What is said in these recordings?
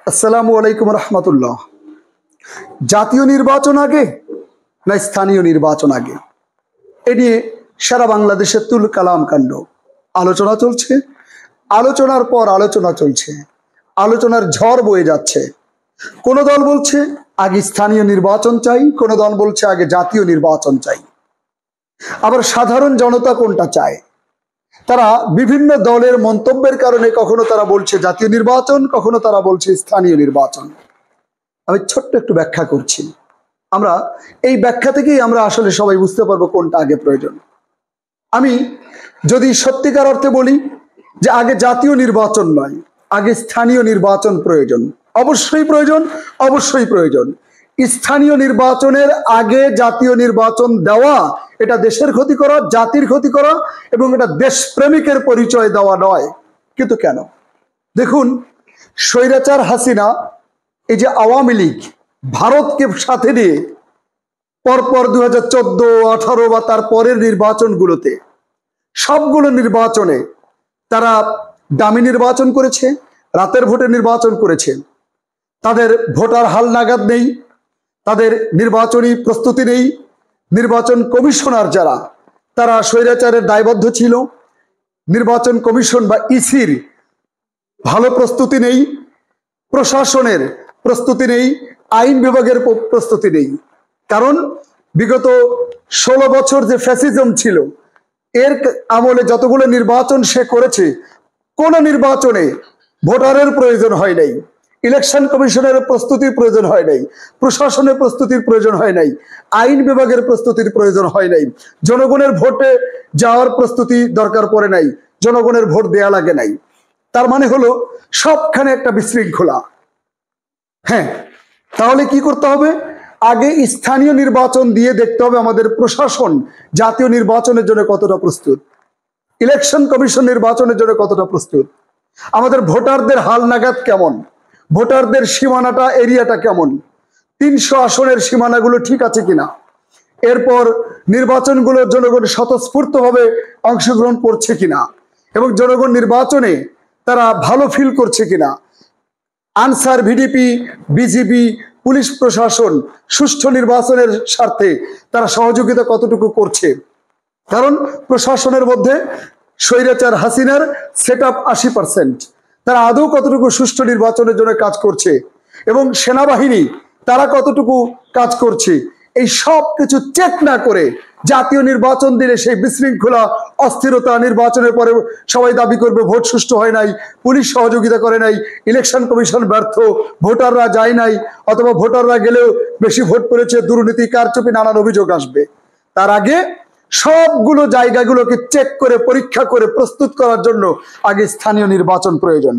আসসালামু আলাইকুম রহমতুল্লাহ। জাতীয় নির্বাচন আগে না স্থানীয় নির্বাচন আগে, এ নিয়ে সারা বাংলাদেশের তুল কালাম কাণ্ড আলোচনা চলছে। আলোচনার পর আলোচনা চলছে, আলোচনার ঝড় বয়ে যাচ্ছে। কোনো দল বলছে আগে স্থানীয় নির্বাচন চাই, কোনো দল বলছে আগে জাতীয় নির্বাচন চাই। আবার সাধারণ জনতা কোনটা চায়? তারা বিভিন্ন দলের মন্তব্যের কারণে কখনো তারা বলছে জাতীয় নির্বাচন, কখনো তারা বলছে স্থানীয় নির্বাচন। আমি ছোট্ট একটু ব্যাখ্যা করছি। আমরা এই ব্যাখ্যা থেকেই আমরা আসলে সবাই বুঝতে পারবো কোনটা আগে প্রয়োজন। আমি যদি সত্যিকার অর্থে বলি যে আগে জাতীয় নির্বাচন নয়, আগে স্থানীয় নির্বাচন প্রয়োজন, অবশ্যই প্রয়োজন, অবশ্যই প্রয়োজন। স্থানীয় নির্বাচনের আগে জাতীয় নির্বাচন দেওয়া এটা দেশের ক্ষতি করা, জাতির ক্ষতি করা এবং এটা দেশপ্রেমিকের পরিচয় দেওয়া নয়। কিন্তু কেন? দেখুন, স্বৈরাচার হাসিনা এই যে আওয়ামী লীগ ভারতকে সাথে নিয়ে পরপর 2014, 18 বা তার পরের নির্বাচনগুলোতে সবগুলো নির্বাচনে তারা দামি নির্বাচন করেছে, রাতের ভোটে নির্বাচন করেছে। তাদের ভোটার হালনাগাদ নেই, তাদের নির্বাচনী প্রস্তুতি নেই। নির্বাচন কমিশনার যারা, তারা স্বৈরাচারের দায়বদ্ধ ছিল। নির্বাচন কমিশন বা ইসির ভালো প্রস্তুতি নেই, প্রশাসনের প্রস্তুতি নেই, আইন বিভাগের প্রস্তুতি নেই। কারণ বিগত 16 বছর যে ফ্যাসিজম ছিল, এর আমলে যতগুলো নির্বাচন সে করেছে, কোন নির্বাচনে ভোটারের প্রয়োজন হয় নাই, ইলেকশন কমিশনের প্রস্তুতির প্রয়োজন হয় নাই, প্রশাসনের প্রস্তুতির প্রয়োজন হয় নাই, আইন বিভাগের প্রস্তুতির প্রয়োজন হয় নাই, জনগণের ভোটে যাওয়ার প্রস্তুতি দরকার পড়ে নাই, জনগণের ভোট দেয়া লাগে নাই। তার মানে হলো সবখানে একটা বিশৃঙ্খলা। হ্যাঁ, তাহলে কি করতে হবে? আগে স্থানীয় নির্বাচন দিয়ে দেখতে হবে আমাদের প্রশাসন জাতীয় নির্বাচনের জন্য কতটা প্রস্তুত, ইলেকশন কমিশন নির্বাচনের জন্য কতটা প্রস্তুত, আমাদের ভোটারদের হালনাগাদ কেমন, ভোটারদের সীমানাটা, এরিয়াটা কেমন, 300 আসনের সীমানাগুলো ঠিক আছে কিনা, এরপর নির্বাচনগুলোর জনগণ স্বতঃস্ফূর্তভাবে অংশগ্রহণ করছে কিনা এবং জনগণ নির্বাচনে তারা ভালো ফিল করছে কিনা, আনসার, ভিডিপি, বিজিবি, পুলিশ প্রশাসন সুষ্ঠু নির্বাচনের স্বার্থে তারা সহযোগিতা কতটুকু করছে। কারণ প্রশাসনের মধ্যে স্বৈরাচার হাসিনার সেটআপ 80%, তারা আদৌ কতটুকু সুষ্ঠু নির্বাচনের জন্য কাজ করছে এবং সেনাবাহিনী তারা কতটুকু কাজ করছে, এই সব কিছু চেক না করে জাতীয় নির্বাচন দিলে সেই বিশৃঙ্খলা, অস্থিরতা, নির্বাচনের পরে সবাই দাবি করবে ভোট সুষ্ঠু হয় নাই, পুলিশ সহযোগিতা করে নাই, ইলেকশন কমিশন ব্যর্থ, ভোটাররা যায় নাই, অথবা ভোটাররা গেলেও বেশি ভোট পড়েছে, দুর্নীতি, কারচুপি, নানান অভিযোগ আসবে। তার আগে সবগুলো জায়গাগুলোকে চেক করে, পরীক্ষা করে প্রস্তুত করার জন্য আগে স্থানীয় নির্বাচন প্রয়োজন।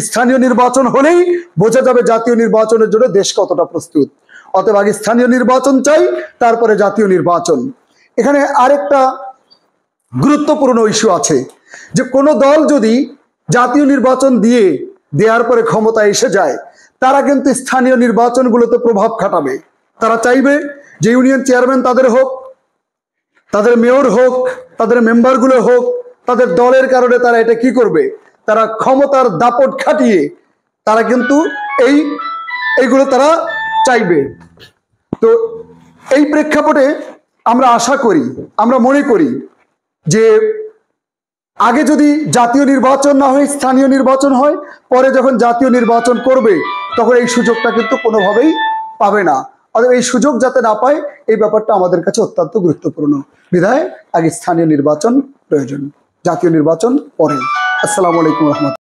স্থানীয় নির্বাচন হলেই বোঝা যাবে জাতীয় নির্বাচনের জন্য দেশ কতটা প্রস্তুত। অতএব আগে স্থানীয় নির্বাচন চাই, তারপরে জাতীয় নির্বাচন। এখানে আরেকটা গুরুত্বপূর্ণ ইস্যু আছে যে কোনো দল যদি জাতীয় নির্বাচন দেওয়ার পরে ক্ষমতায় এসে যায়, তারা কিন্তু স্থানীয় নির্বাচনগুলোতে প্রভাব খাটাবে। তারা চাইবে যে ইউনিয়ন চেয়ারম্যান তাদের হোক, তাদের মেয়র হোক, তাদের মেম্বারগুলো হোক, তাদের দলের কারণে তারা এটা কি করবে, তারা ক্ষমতার দাপট খাটিয়ে তারা কিন্তু এইগুলো তারা চাইবে। তো এই প্রেক্ষাপটে আমরা আশা করি, আমরা মনে করি যে আগে যদি জাতীয় নির্বাচন না হয়, স্থানীয় নির্বাচন হয়, পরে যখন জাতীয় নির্বাচন করবে তখন এই সুযোগটা কিন্তু কোনোভাবেই পাবে না। অতএব এই সুযোগ যাতে না পায়, এই ব্যাপারটা আমাদের কাছে অত্যন্ত গুরুত্বপূর্ণ। বিধায় আগে স্থানীয় নির্বাচন প্রয়োজন, জাতীয় নির্বাচন পরে। আসসালামু আলাইকুম রহমতুল্লাহ।